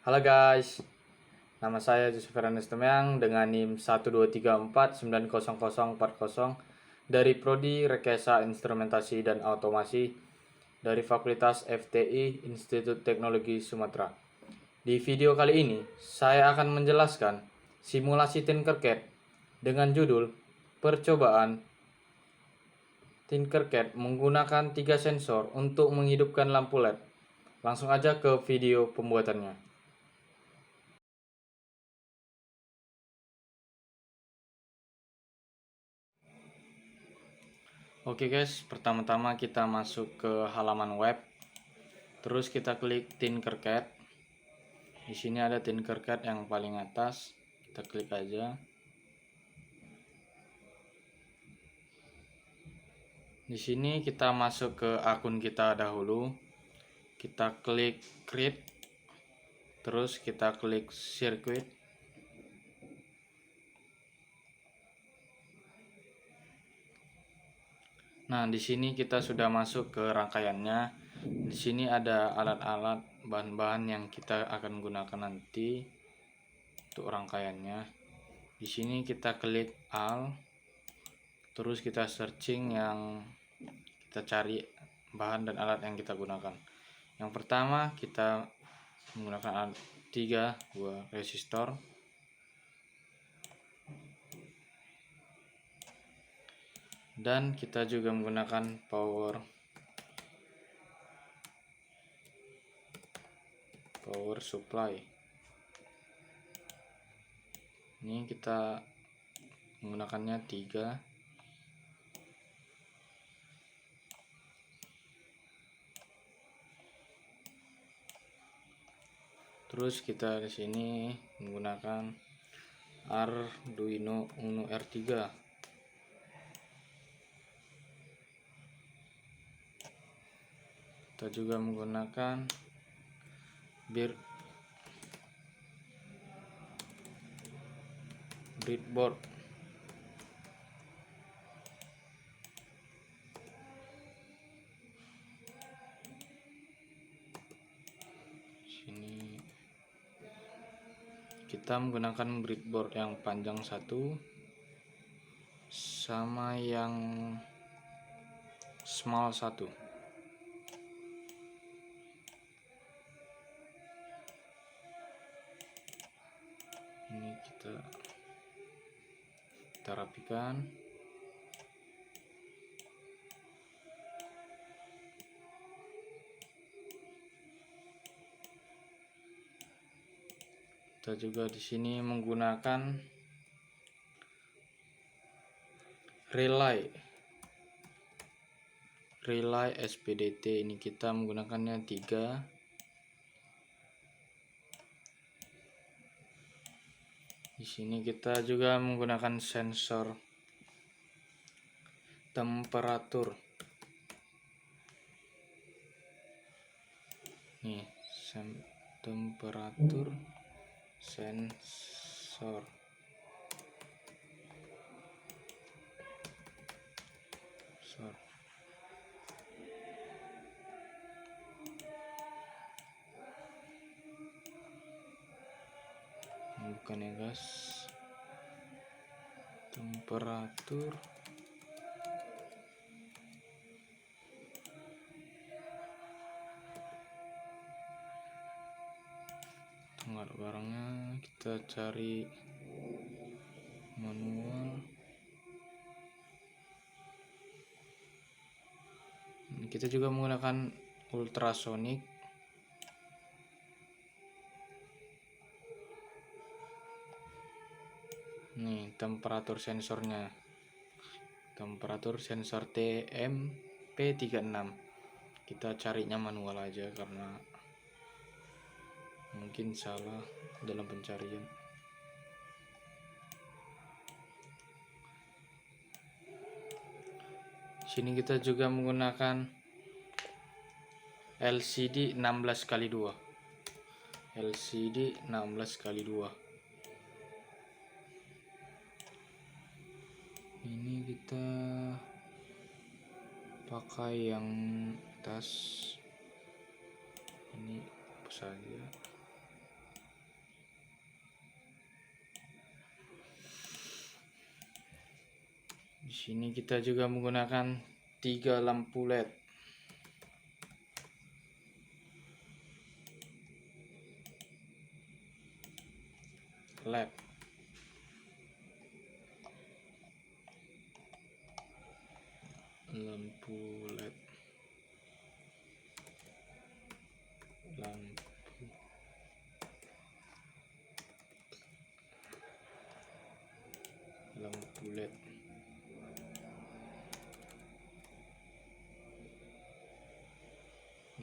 Halo guys, nama saya Joseph Fernandes Temyang dengan NIM 123490040 dari Prodi Rekayasa Instrumentasi dan Otomasi dari Fakultas FTI Institut Teknologi Sumatera. Di video kali ini, saya akan menjelaskan simulasi Tinkercad dengan judul Percobaan Tinkercad menggunakan 3 sensor untuk menghidupkan lampu LED. Langsung aja ke video pembuatannya. Oke guys, pertama-tama kita masuk ke halaman web. Terus kita klik Tinkercad. Di sini ada Tinkercad yang paling atas. Kita klik aja. Di sini kita masuk ke akun kita dahulu. Kita klik Create. Terus kita klik Circuit. Nah, di sini kita sudah masuk ke rangkaiannya. Di sini ada alat-alat bahan-bahan yang kita akan gunakan nanti untuk rangkaiannya. Di sini kita klik All. Terus kita searching yang kita cari bahan dan alat yang kita gunakan. Yang pertama kita menggunakan alat 3 buah resistor. Dan kita juga menggunakan power supply. Ini kita menggunakannya 3. Terus kita di sini menggunakan Arduino Uno R3. Kita juga menggunakan breadboard. Sini kita menggunakan breadboard yang panjang 1 sama yang small 1. Ini kita rapikan. Kita juga di sini menggunakan relay SPDT. Ini kita menggunakannya 3. Di sini kita juga menggunakan sensor temperatur. Nih, temperatur sensor. Bukan ya guys, temperatur tengah barangnya. Kita cari manual. Kita juga menggunakan ultrasonic. Nih temperatur sensornya, temperatur sensor TMP36. Kita carinya manual aja karena mungkin salah dalam pencarian. Sini kita juga menggunakan LCD 16x2. LCD 16x2. Ini kita pakai yang atas. Ini apa saja. sini kita juga menggunakan 3 lampu LED. Lampu LED. Lampu LED.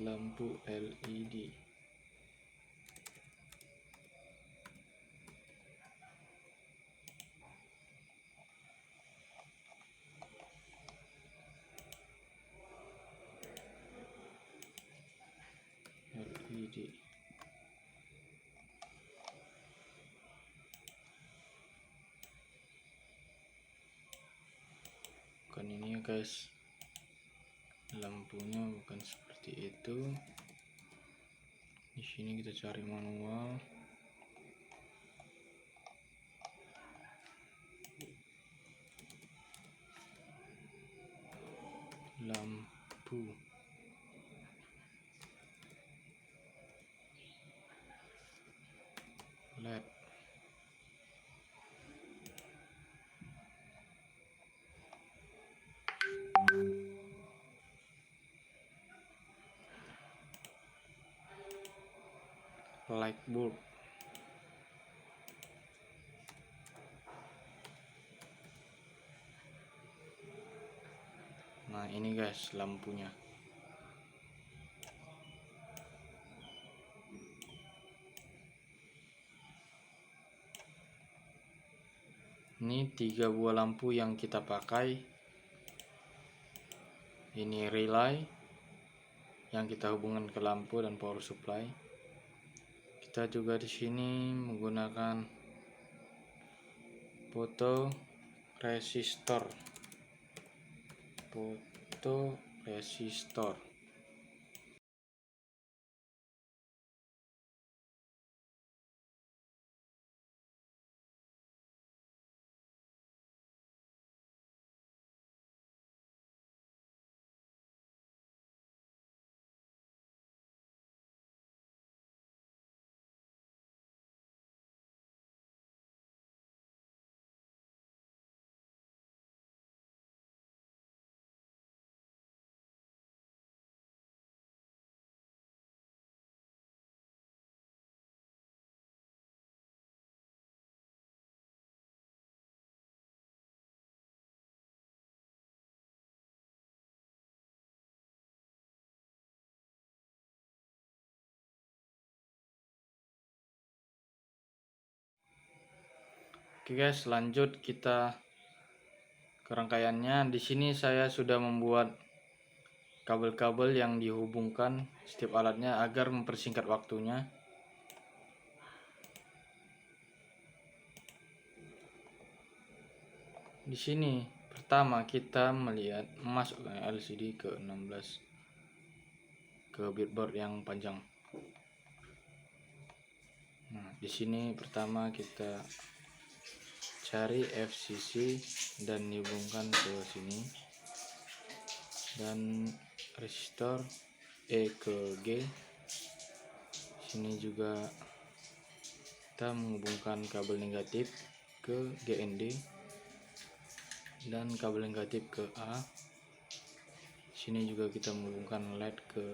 Lampu LED. LED. Bukan ini ya guys, lampunya bukan seperti itu. Di sini kita cari manual. Lampu LED. Light bulb. Nah ini guys lampunya. Ini 3 buah lampu yang kita pakai. Ini relay yang kita hubungkan ke lampu dan power supply. Kita juga di sini menggunakan foto resistor. Oke guys, lanjut kita ke rangkaiannya. Di sini saya sudah membuat kabel-kabel yang dihubungkan setiap alatnya agar mempersingkat waktunya. Di sini pertama kita melihat memasukkan LCD ke 16 ke breadboard yang panjang. Nah, di sini pertama kita cari FCC dan dihubungkan ke sini, dan resistor E ke G. Sini juga kita menghubungkan kabel negatif ke GND dan kabel negatif ke A. Sini juga kita menghubungkan LED ke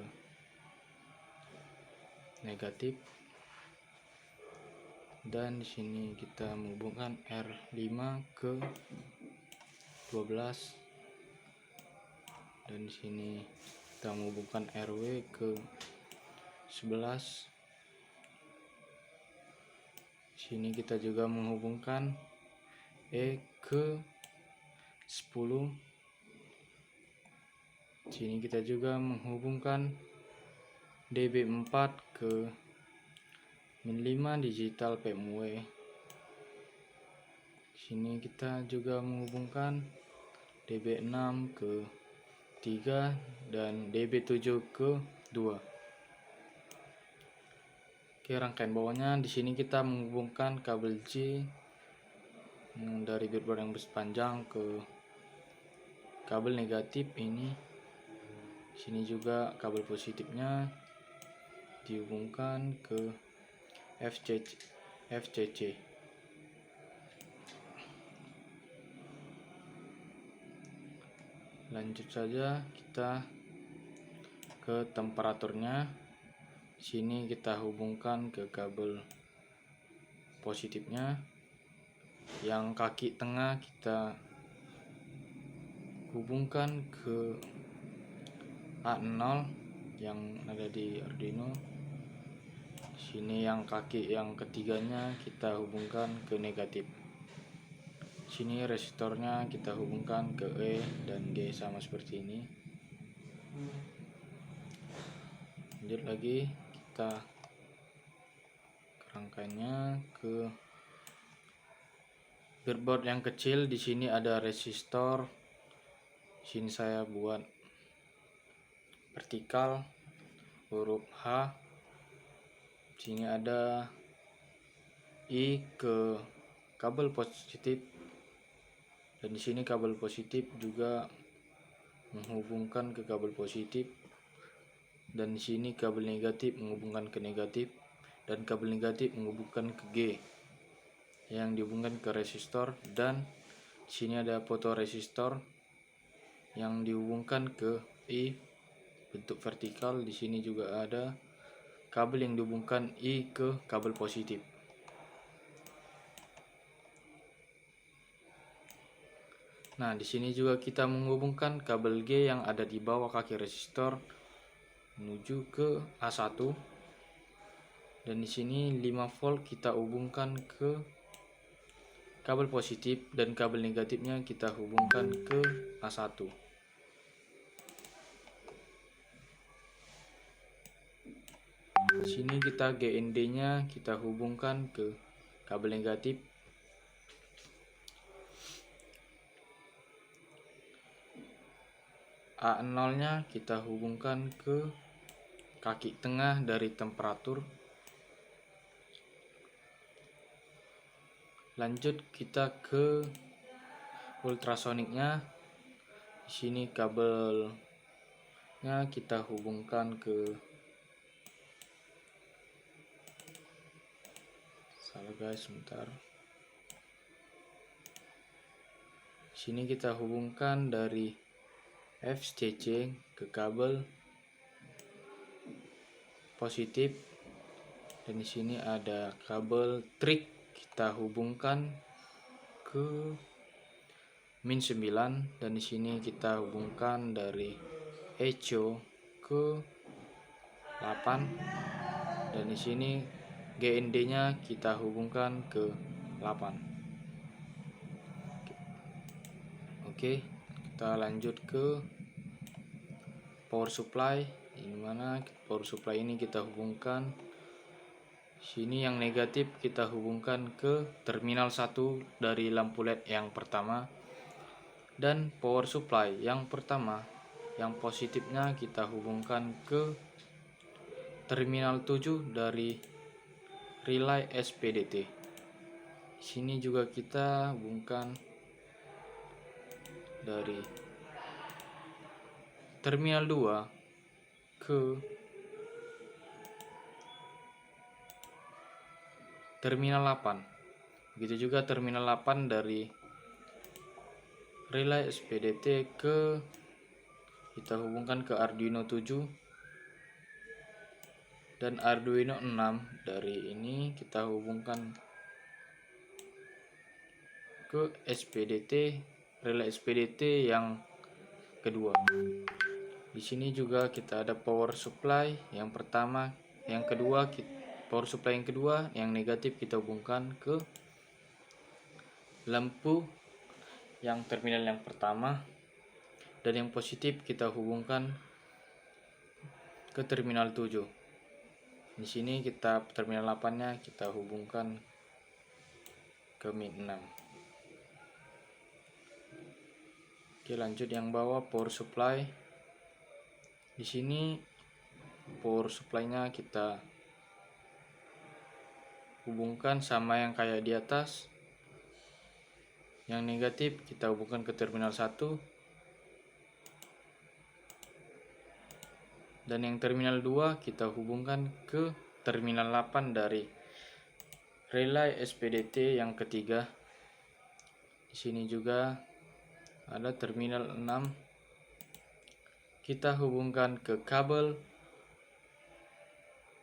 negatif, dan di sini kita menghubungkan R5 ke 12, dan di sini kita menghubungkan RW ke 11. Sini kita juga menghubungkan E ke 10. Sini kita juga menghubungkan DB4 ke min 5 digital PMW. Sini kita juga menghubungkan DB6 ke 3 dan DB7 ke 2. Oke, rangkaian bawahnya di sini kita menghubungkan kabel J dari breadboard yang berpanjang ke kabel negatif ini. Sini juga kabel positifnya dihubungkan ke FCC. Lanjut saja kita ke temperaturnya. Sini kita hubungkan ke kabel positifnya. Yang kaki tengah kita hubungkan ke A0 yang ada di Arduino. Sini yang kaki yang ketiganya kita hubungkan ke negatif. Sini resistornya kita hubungkan ke E dan G sama seperti ini. Lanjut lagi kita rangkaiannya ke breadboard yang kecil. Di sini ada resistor. Sini saya buat vertikal huruf H. Sini ada I ke kabel positif, dan di sini kabel positif juga menghubungkan ke kabel positif, dan di sini kabel negatif menghubungkan ke negatif, dan kabel negatif menghubungkan ke G yang dihubungkan ke resistor, dan di sini ada fotoresistor yang dihubungkan ke I bentuk vertikal. Di sini juga ada kabel yang dihubungkan I ke kabel positif. Nah, di sini juga kita menghubungkan kabel G yang ada di bawah kaki resistor menuju ke A1. Dan di sini 5 volt kita hubungkan ke kabel positif, dan kabel negatifnya kita hubungkan ke A1. Di sini kita GND-nya kita hubungkan ke kabel negatif. A0-nya kita hubungkan ke kaki tengah dari temperatur. Lanjut kita ke ultrasoniknya. Di sini kabelnya kita hubungkan ke sebentar. Di sini kita hubungkan dari FCC ke kabel positif, dan di sini ada kabel trik kita hubungkan ke -9, dan di sini kita hubungkan dari echo ke 8, dan di sini GND-nya kita hubungkan ke 8. Oke, kita lanjut ke power supply, di mana power supply ini kita hubungkan. Sini yang negatif kita hubungkan ke terminal 1 dari lampu LED yang pertama, dan power supply yang pertama yang positifnya kita hubungkan ke terminal 7 dari relay SPDT. Sini juga kita hubungkan dari terminal 2 ke terminal 8. Begitu juga terminal 8 dari relay SPDT kita hubungkan ke Arduino 7, dan Arduino 6 dari ini kita hubungkan ke SPDT, relay SPDT yang kedua. Di sini juga kita ada power supply yang pertama, yang kedua, power supply yang kedua yang negatif kita hubungkan ke lampu yang terminal yang pertama, dan yang positif kita hubungkan ke terminal 7. Di sini kita terminal 8-nya kita hubungkan ke -6. Oke, lanjut yang bawah power supply. Di sini power supply-nya kita hubungkan sama yang kayak di atas. Yang negatif kita hubungkan ke terminal 1, Dan yang terminal 2 kita hubungkan ke terminal 8 dari relay SPDT yang ketiga. Di sini juga ada terminal 6. Kita hubungkan ke kabel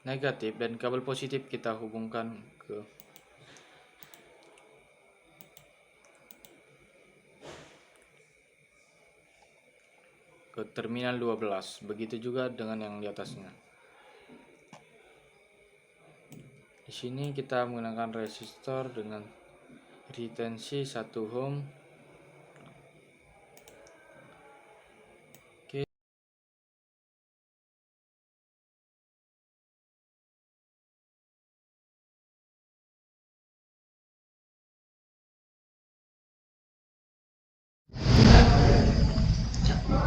negatif dan kabel positif kita hubungkan ke terminal 12. Begitu juga dengan yang di atasnya. Di sini kita menggunakan resistor dengan retensi 1 ohm. Oke.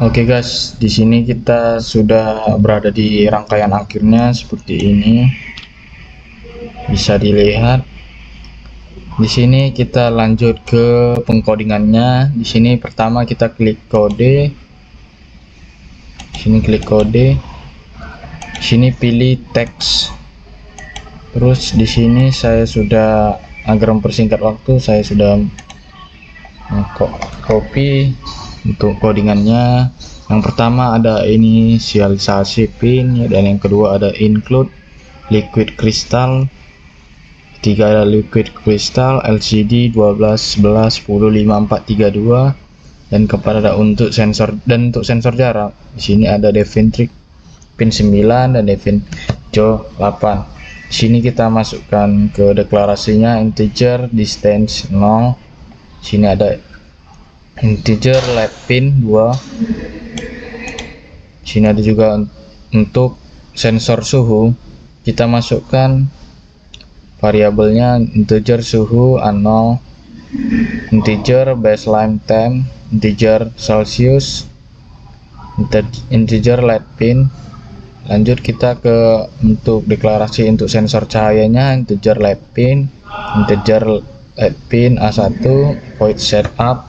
Oke guys, di sini kita sudah berada di rangkaian akhirnya seperti ini. Bisa dilihat. Di sini kita lanjut ke pengkodingannya. Di sini pertama kita klik kode. Di sini klik kode. Di sini pilih teks. Terus di sini saya sudah, agar mempersingkat waktu, saya sudah copy untuk codingannya. Yang pertama ada inisialisasi pin, dan yang kedua ada include liquid crystal, ketiga ada liquid crystal LCD 12 11 10 5 4 3 2, dan kepada untuk sensor dan untuk sensor jarak di sini ada Devintric pin 9 dan Devinco 8. Di sini kita masukkan ke deklarasinya integer distance 0. Di sini ada integer led pin 2. Di sini ada juga untuk sensor suhu, kita masukkan variabelnya integer suhu 0, integer baseline temp, integer celsius, integer light pin. Lanjut kita ke untuk deklarasi untuk sensor cahayanya, integer light pin, integer light pin A1, void setup.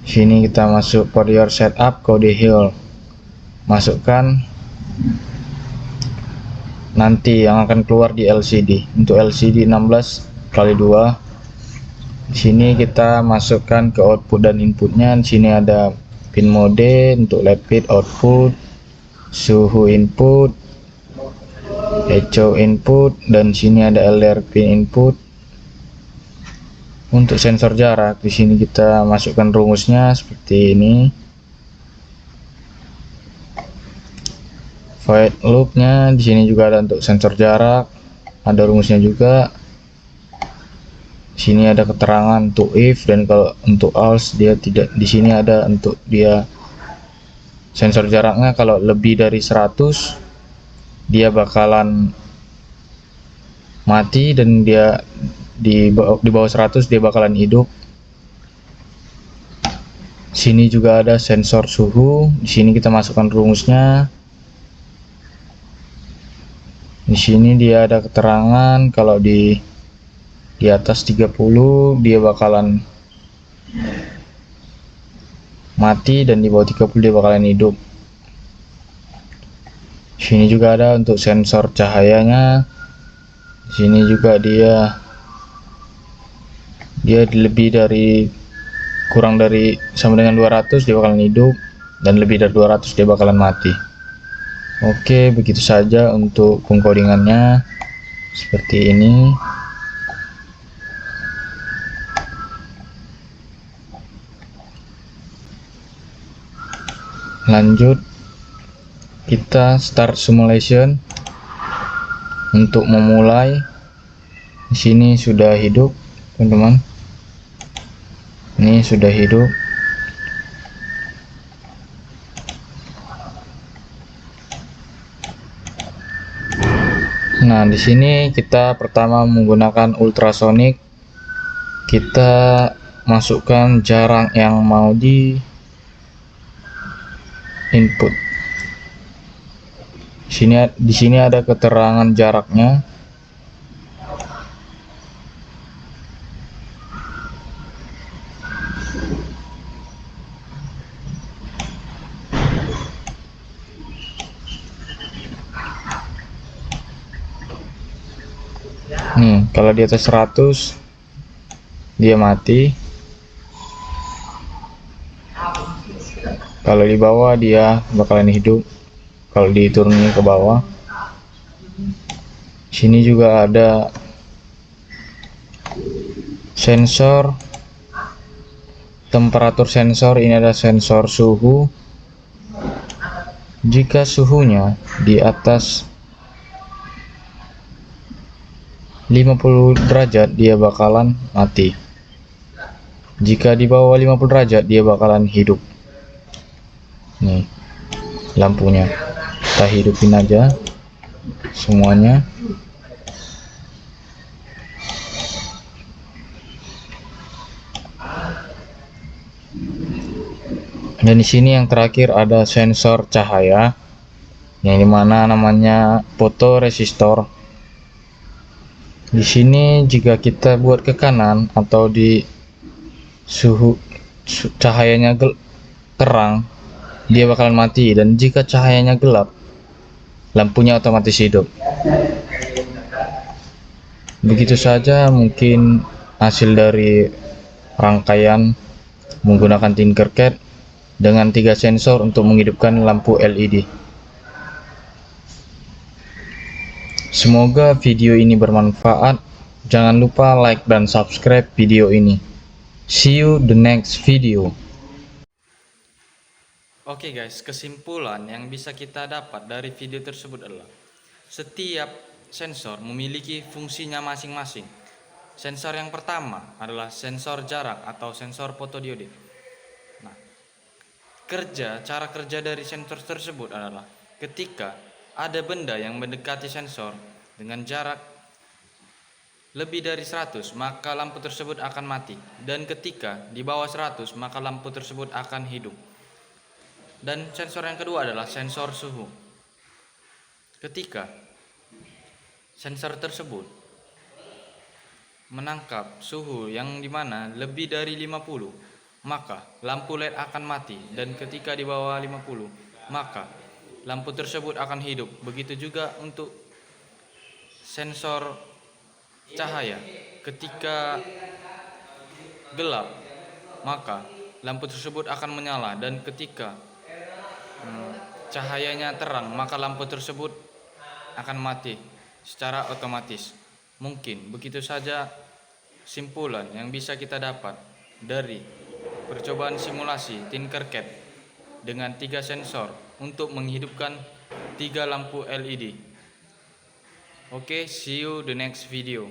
Sini kita masuk for your setup kode heal, masukkan nanti yang akan keluar di LCD. Untuk LCD 16x2. Di sini kita masukkan ke output dan inputnya. Di sini ada pin mode untuk LED pin output, suhu input, echo input, dan sini ada LR pin input. Untuk sensor jarak di sini kita masukkan rumusnya seperti ini. Void loopnya di sini juga ada untuk sensor jarak, ada rumusnya juga. Di sini ada keterangan untuk if, dan kalau untuk else dia tidak. Di sini ada untuk dia sensor jaraknya kalau lebih dari 100 dia bakalan mati, dan dia di bawah 100 dia bakalan hidup. Sini juga ada sensor suhu. Di sini kita masukkan rumusnya. Di sini dia ada keterangan kalau di atas 30 dia bakalan mati, dan di bawah 30 dia bakalan hidup. Di sini juga ada untuk sensor cahayanya. Di sini juga dia lebih dari kurang dari sama dengan 200 dia bakalan hidup, dan lebih dari 200 dia bakalan mati. Oke, begitu saja untuk pengkodingannya seperti ini. Lanjut kita start simulation. Untuk memulai, di sini sudah hidup, teman-teman. Ini sudah hidup. Nah, di sini kita pertama menggunakan ultrasonic. Kita masukkan jarak yang mau di input. Di sini ada keterangan jaraknya. Nih, kalau di atas 100 dia mati. Kalau di bawah dia bakalan hidup. Kalau diturunin ke bawah. Sini juga ada sensor temperatur sensor. Ini ada sensor suhu. Jika suhunya di atas 50 derajat dia bakalan mati. Jika di bawah 50 derajat dia bakalan hidup. Nih lampunya, kita hidupin aja semuanya. Dan di sini yang terakhir ada sensor cahaya, yang dimana namanya fotoresistor. Di sini jika kita buat ke kanan atau di cahayanya terang, dia bakalan mati, dan jika cahayanya gelap, lampunya otomatis hidup. Begitu saja mungkin hasil dari rangkaian menggunakan Tinkercad dengan 3 sensor untuk menghidupkan lampu LED. Semoga video ini bermanfaat. Jangan lupa like dan subscribe video ini. See you the next video. Oke guys, kesimpulan yang bisa kita dapat dari video tersebut adalah setiap sensor memiliki fungsinya masing-masing. Sensor yang pertama adalah sensor jarak atau sensor fotodiode. Nah, cara kerja dari sensor tersebut adalah ketika ada benda yang mendekati sensor dengan jarak lebih dari 100, maka lampu tersebut akan mati, dan ketika di bawah 100 maka lampu tersebut akan hidup. Dan sensor yang kedua adalah sensor suhu. Ketika sensor tersebut menangkap suhu yang dimana lebih dari 50, maka lampu LED akan mati, dan ketika di bawah 50 maka lampu tersebut akan hidup. Begitu juga untuk sensor cahaya, ketika gelap maka lampu tersebut akan menyala, dan ketika cahayanya terang maka lampu tersebut akan mati secara otomatis. Mungkin begitu saja simpulan yang bisa kita dapat dari percobaan simulasi Tinkercad dengan 3 sensor untuk menghidupkan 3 lampu LED. Oke, see you the next video.